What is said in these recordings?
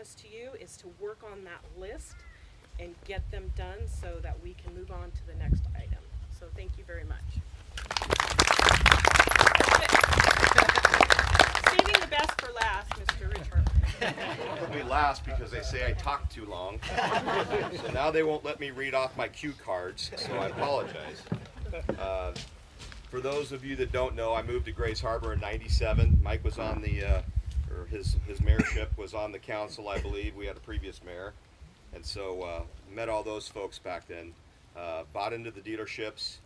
promise to you is to work on that list and get them done so that we can move on to the next item. So thank you very much. Saving the best for last, Mr. Richard. Probably last because they say I talk too long. So now they won't let me read off my cue cards, so I apologize. For those of you that don't know, I moved to Grays Harbor in '97. Mike was on the, or his mayorship was on the council, I believe. We had a previous mayor. And so met all those folks back then. Bought into the dealerships.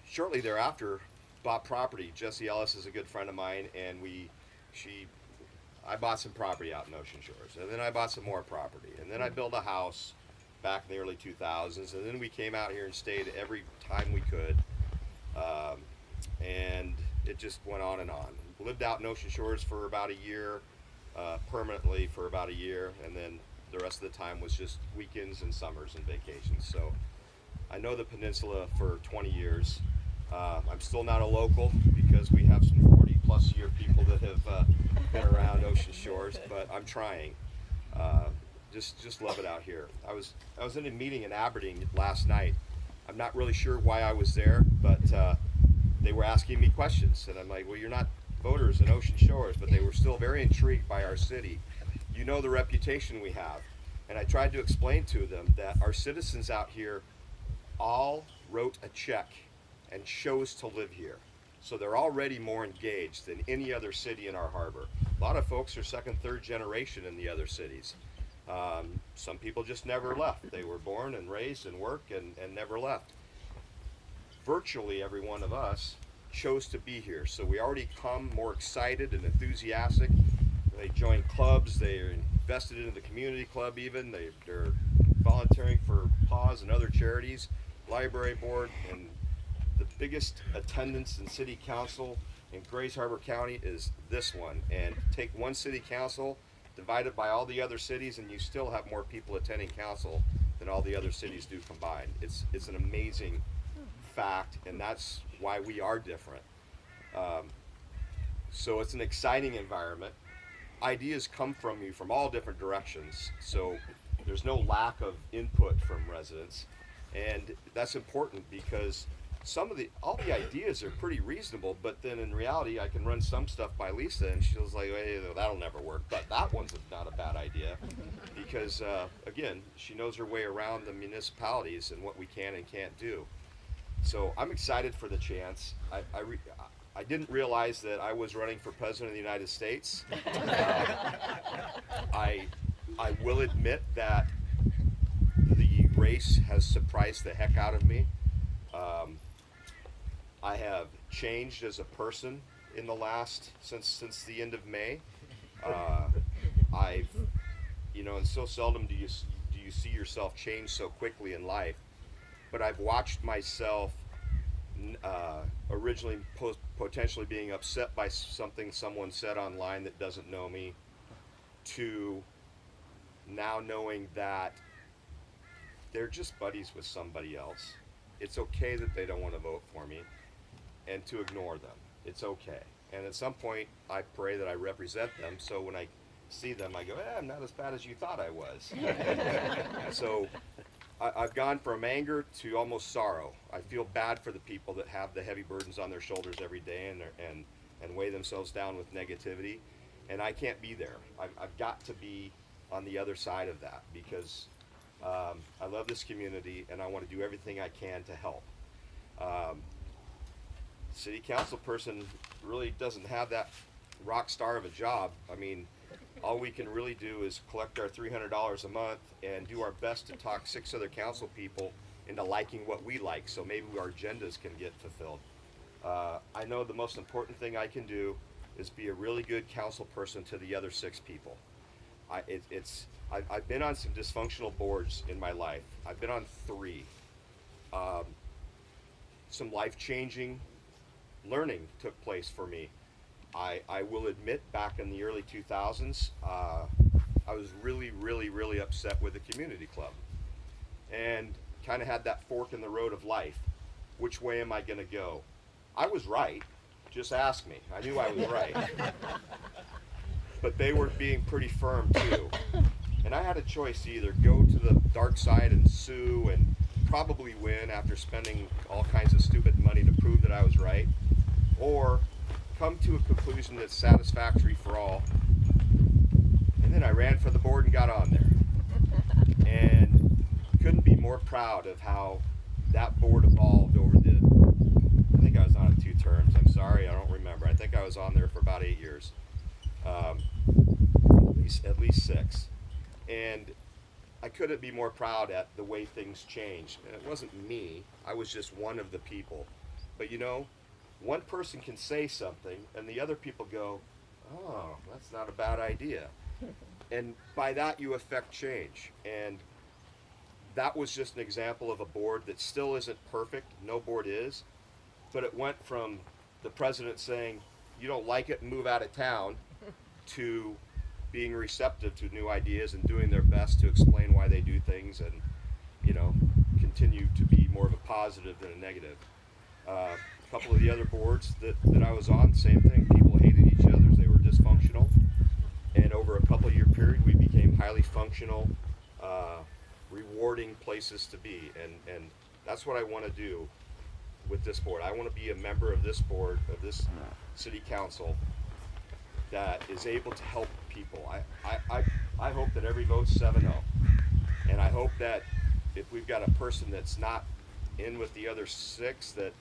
Shortly thereafter, bought property. Jessie Ellis is a good friend of mine, and I bought some property out in Ocean Shores, and then I bought some more property, and then I built a house back in the early 2000s, and then we came out here and stayed every time we could, and it just went on and on. Lived out in Ocean Shores for about a year, permanently for about a year, and then the rest of the time was just weekends and summers and vacations. So I know the peninsula for 20 years. I'm still not a local because we have some 40-plus year people that have been around Ocean Shores, but I'm trying. Just love it out here. I was in a meeting in Aberdeen last night. I'm not really sure why I was there, but they were asking me questions, and I'm like, well, you're not voters in Ocean Shores, but they were still very intrigued by our city. You know the reputation we have. And I tried to explain to them that our citizens out here all wrote a check and chose to live here. So they're already more engaged than any other city in our harbor. A lot of folks are second, third generation in the other cities. Some people just never left. They were born and raised and worked and never left. Virtually every one of us chose to be here. So we already come more excited and enthusiastic. They join clubs, they're invested into the community club even, they're volunteering for PAWS and other charities, library board, and the biggest attendance in city council in Grays Harbor County is this one. And take one city council, divide it by all the other cities, and you still have more people attending council than all the other cities do combined. It's an amazing fact, and that's why we are different. So it's an exciting environment. Ideas come from you from all different directions, so there's no lack of input from residents, and that's important because all the ideas are pretty reasonable, but then in reality I can run some stuff by Lisa and she was like, hey, that'll never work, but that one's not a bad idea because again, she knows her way around the municipalities and what we can and can't do. So I'm excited for the chance. I didn't realize that I was running for president of the United States. I will admit that the race has surprised the heck out of me. I have changed as a person in the since the end of May. And so seldom do you see yourself change so quickly in life. But I've watched myself originally potentially being upset by something someone said online that doesn't know me, to now knowing that they're just buddies with somebody else. It's okay that they don't want to vote for me, and to ignore them. It's okay. And at some point, I pray that I represent them, so when I see them, I go, I'm not as bad as you thought I was. So I've gone from anger to almost sorrow. I feel bad for the people that have the heavy burdens on their shoulders every day and weigh themselves down with negativity, and I can't be there. I've got to be on the other side of that because I love this community and I want to do everything I can to help. City council person really doesn't have that rock star of a job. I mean, all we can really do is collect our $300 a month and do our best to talk 6 other council people into liking what we like, so maybe our agendas can get fulfilled. I know the most important thing I can do is be a really good council person to the other 6 people. I've been on some dysfunctional boards in my life. I've been on 3. Some life-changing learning took place for me. I will admit, back in the early 2000s, I was really upset with the community club and kind of had that fork in the road of life. Which way am I going to go? I was right. Just ask me. I knew I was right. but they were being pretty firm too. And I had a choice to either go to the dark side and sue and probably win after spending all kinds of stupid money to prove that I was right, or come to a conclusion that's satisfactory for all. And then I ran for the board and got on there. And couldn't be more proud of how that board evolved over I think I was on it 2 terms. I'm sorry, I don't remember. I think I was on there for about 8 years. At least 6. And I couldn't be more proud at the way things changed. And it wasn't me, I was just one of the people. But you know, one person can say something and the other people go, oh, that's not a bad idea. And by that you affect change. And that was just an example of a board that still isn't perfect. No board is. But it went from the president saying, you don't like it, move out of town, to being receptive to new ideas and doing their best to explain why they do things and, you know, continue to be more of a positive than a negative. A couple of the other boards that I was on, same thing. People hated each other. They were dysfunctional. And over a couple of year period, we became highly functional, rewarding places to be. And that's what I want to do with this board. I want to be a member of this board, of this city council, that is able to help people. I hope that every vote's 7-0. And I hope that if we've got a person that's not in with the other 6, that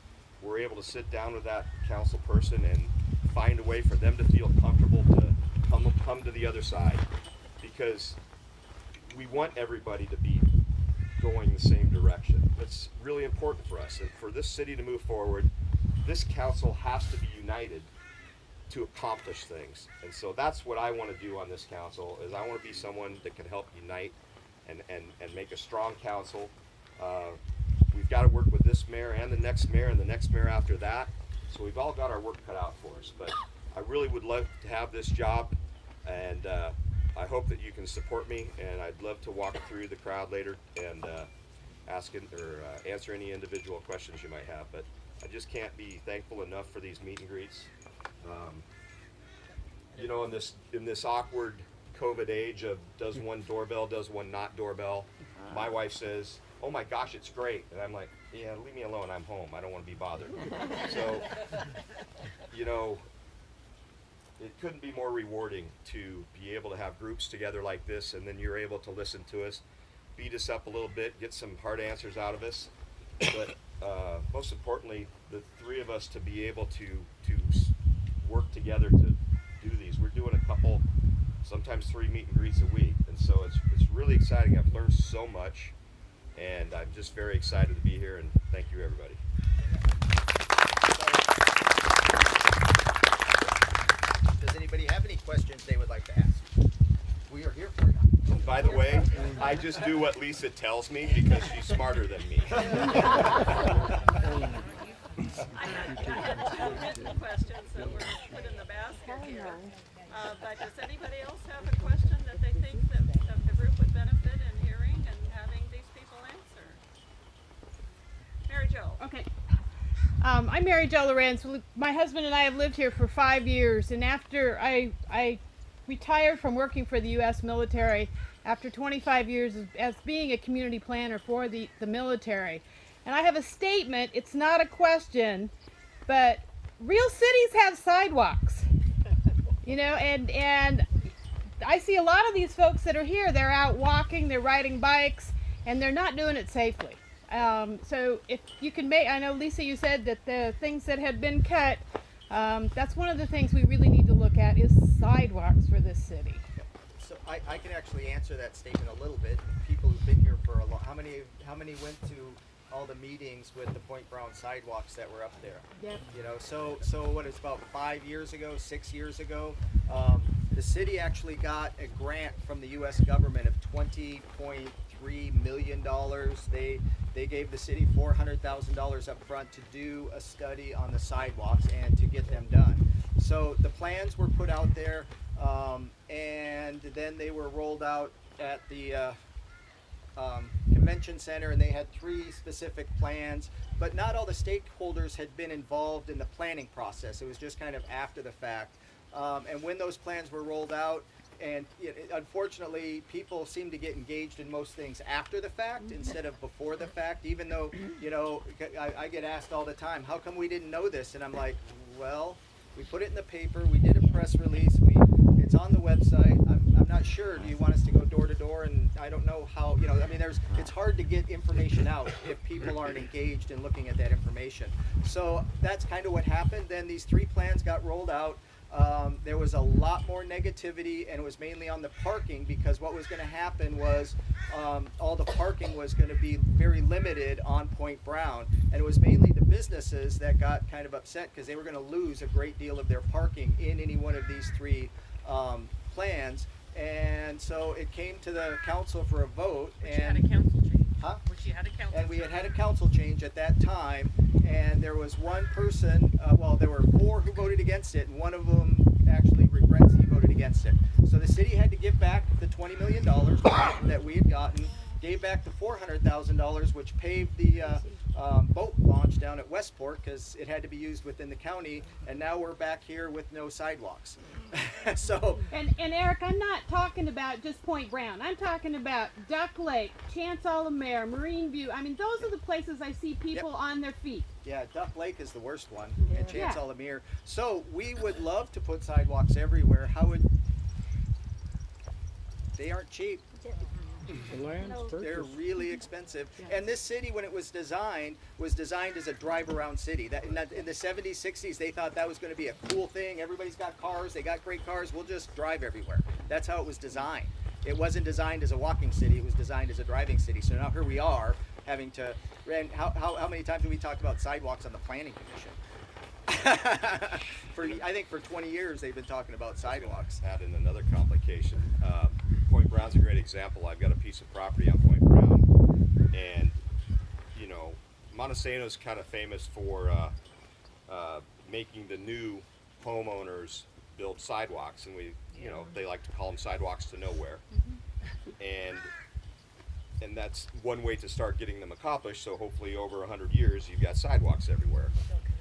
we're able to sit down with that council person and find a way for them to feel comfortable to come to the other side. Because we want everybody to be going the same direction. It's really important for us. And for this city to move forward, this council has to be united to accomplish things. And so that's what I want to do on this council, is I want to be someone that can help unite and make a strong council. We've got to work with this mayor and the next mayor and the next mayor after that. So we've all got our work cut out for us. But I really would love to have this job, and I hope that you can support me, and I'd love to walk through the crowd later and answer any individual questions you might have. But I just can't be thankful enough for these meet and greets. You know, in this awkward COVID age of does one doorbell, does one not doorbell, my wife says, oh my gosh, it's great. And I'm like, yeah, leave me alone, I'm home, I don't want to be bothered. So, you know, it couldn't be more rewarding to be able to have groups together like this, and then you're able to listen to us, beat us up a little bit, get some hard answers out of us. But most importantly, the 3 of us to be able to work together to do these. We're doing a couple, sometimes 3 meet and greets a week, and so it's really exciting. I've learned so much, and I'm just very excited to be here, and thank you, everybody. Does anybody have any questions they would like to ask? We are here for you. And by the way, I just do what Lisa tells me because she's smarter than me. I had 2 written questions that were put in the basket here. But does anybody else have a question that they think that the group would benefit in hearing and having these people answer? Mary Jo. Okay. I'm Mary Jo Lorenz. My husband and I have lived here for 5 years, and after I retired from working for the U.S. military after 25 years as being a community planner for the military. And I have a statement, it's not a question, but real cities have sidewalks. You know, and I see a lot of these folks that are here, they're out walking, they're riding bikes, and they're not doing it safely. So if you can I know Lisa, you said that the things that had been cut, that's one of the things we really need to look at is sidewalks for this city. So I can actually answer that statement a little bit. People who've been here for a long, how many went to all the meetings with the Point Brown sidewalks that were up there? Yep. You know, so what is about 5 years ago, 6 years ago, the city actually got a grant from the U.S. government of $20.3 million. They gave the city $400,000 up front to do a study on the sidewalks and to get them done. So the plans were put out there, and then they were rolled out at the convention center, and they had 3 specific plans, but not all the stakeholders had been involved in the planning process. It was just kind of after the fact. And when those plans were rolled out, and unfortunately, people seem to get engaged in most things after the fact instead of before the fact, even though, I get asked all the time, how come we didn't know this? And I'm like, well, we put it in the paper, we did a press release, it's on the website. I'm not sure, do you want us to go door to door? And I don't know how, it's hard to get information out if people aren't engaged in looking at that information. So that's kind of what happened. Then these 3 plans got rolled out. There was a lot more negativity, and it was mainly on the parking, because what was going to happen was all the parking was going to be very limited on Point Brown, and it was mainly the businesses that got kind of upset because they were going to lose a great deal of their parking in any one of these 3 plans. And so it came to the council for a vote. Which you had a council change. Huh? Which you had a council And we change. had a council change at that time, and there was one person, there were 4 who voted against it, and one of them actually regrets he voted against it. So the city had to give back the $20 million that we had gotten, gave back the $400,000, which paved the boat launch down at Westport, because it had to be used within the county, and now we're back here with no sidewalks. So And Eric, I'm not talking about just Point Brown. I'm talking about Duck Lake, Chance-a-la-Mer, Marine View. I mean, those are the places I see people on their feet. yeah, Duck Lake is the worst one, and Yeah. Chance-a-la-Mer. So we would love to put sidewalks everywhere. How would they aren't cheap? The land's They're purchased. really expensive. And this city, when it was designed as a drive-around city. That in the 70s, 60s, they thought that was going to be a cool thing. Everybody's got cars. They got great cars. We'll just drive everywhere. That's how it was designed. It wasn't designed as a walking city. It was designed as a driving city. So now here we are having to. And how many times have we talked about sidewalks on the Planning Commission? I think for 20 years they've been talking about sidewalks. Add in another complication. Point Brown's a great example. I've got a piece of property on Point Brown, and Montesano's kind of famous for making the new homeowners build sidewalks, and they like to call them sidewalks to nowhere. And that's one way to start getting them accomplished. So hopefully over 100 years you've got sidewalks everywhere.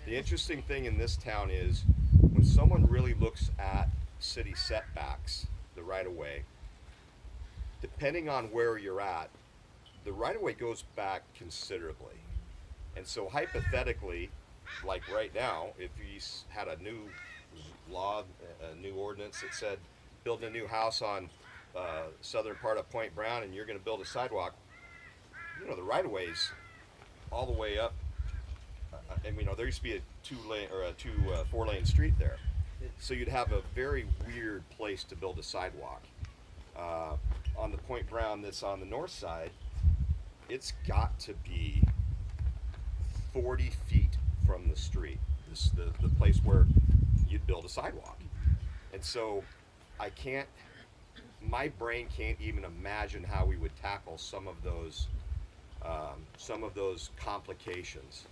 The interesting thing in this town is when someone really looks at city setbacks, the right-of-way, depending on where you're at, the right-of-way goes back considerably. And so hypothetically, like right now, if you had a new law, a new ordinance that said building a new house on southern part of Point Brown and you're going to build a sidewalk, the right-of-way's all the way up. There used to be a 4-lane street there. So you'd have a very weird place to build a sidewalk. On the Point Brown that's on the north side, it's got to be 40 feet from the street, the place where you'd build a sidewalk. And so my brain can't even imagine how we would tackle some of those complications.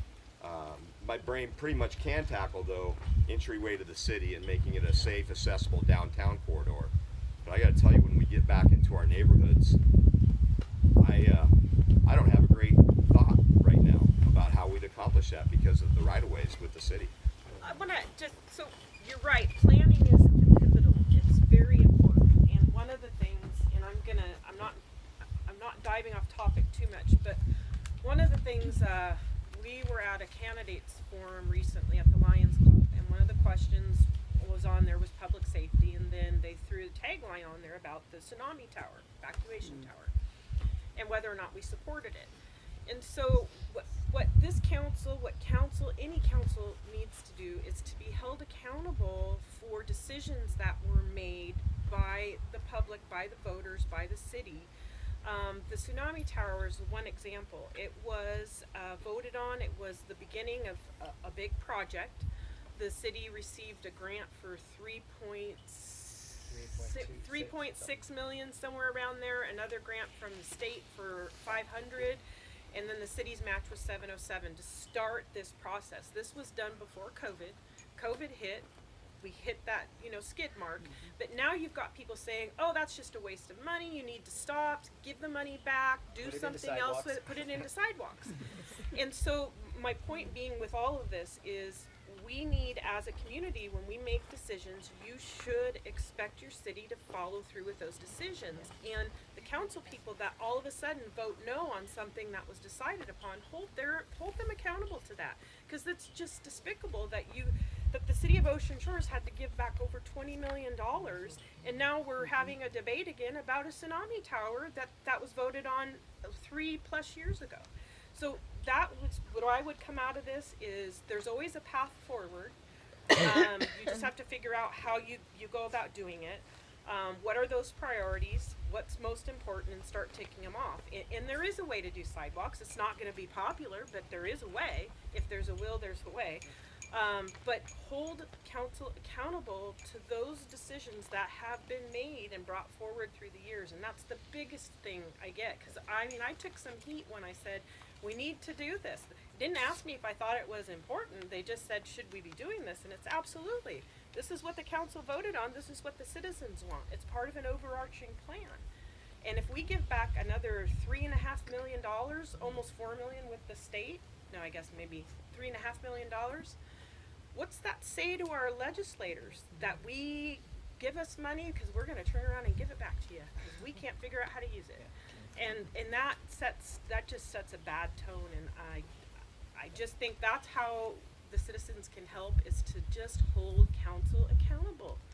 My brain pretty much can tackle, though, entryway to the city and making it a safe, accessible downtown corridor. But I got to tell you, when we get back into our neighborhoods, I don't have a great thought right now about how we'd accomplish that because of the right-of-ways with the city. I want to so you're right, planning is pivotal. It's very important. And one of the things, and I'm not diving off topic too much, but one of the things, we were at a candidates forum recently at the Lions Club, and one of the questions was on there was public safety, and then they threw a tagline on there about the tsunami tower, evacuation tower, and whether or not we supported it. And so what this council, any council needs to do is to be held accountable for decisions that were made by the public, by the voters, by the city. The tsunami tower is one example. It was voted on. It was the beginning of a big project. The city received a grant for 3.6 million, somewhere around there. Another grant from the state for 500, and then the city's match was 707 to start this process. This was done before COVID. COVID hit. We hit that, skid mark. But now you've got people saying, "Oh, that's just a waste of money. You need to stop. Give the money back. Do something else with it. Put it into sidewalks." And so my point being with all of this is we need, as a community, when we make decisions, you should expect your city to follow through with those decisions. And the council people that all of a sudden vote no on something that was decided upon, hold them accountable to that. Because it's just despicable that the city of Ocean Shores had to give back over $20 million, and now we're having a debate again about a tsunami tower that was voted on 3+ years ago. So that was what I would come out of this is there's always a path forward. You just have to figure out how you go about doing it. What are those priorities? What's most important, and start taking them off. And there is a way to do sidewalks. It's not going to be popular, but there is a way. If there's a will, there's a way. But hold council accountable to those decisions that have been made and brought forward through the years. And that's the biggest thing I get. Because, I mean, I took some heat when I said, we need to do this. Didn't ask me if I thought it was important. They just said, should we be doing this? And it's absolutely. This is what the council voted on. This is what the citizens want. It's part of an overarching plan. And if we give back another $3.5 million, almost $4 million with the state, no, I guess maybe $3.5 million, what's that say to our legislators? That we give us money because we're going to turn around and give it back to you because we can't figure out how to use it. And that just sets a bad tone, and I just think that's how the citizens can help, is to just hold council accountable.